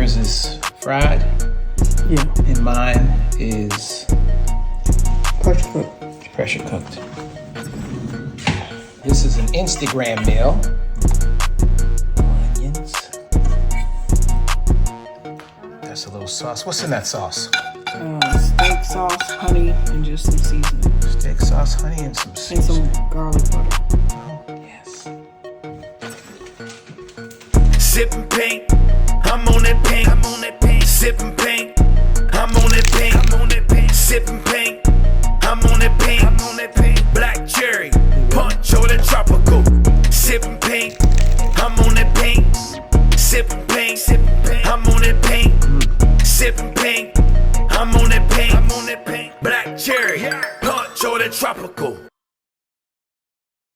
yours is fried Yeah, and mine is pressure cooked. pressure cooked. This is an Instagram meal. Onions. That's a little sauce. What's in that sauce? Steak sauce, honey, and just some seasoning. Steak sauce, honey, and some And seasoning. some garlic butter. Yes. Sipping pink, I'm on that pink, I'm on that pink. Sipping pink, I'm on that pink, I'm on that pink. Sipping pink, I'm on that pink, I'm on that pink. Black cherry, punch or that tropical.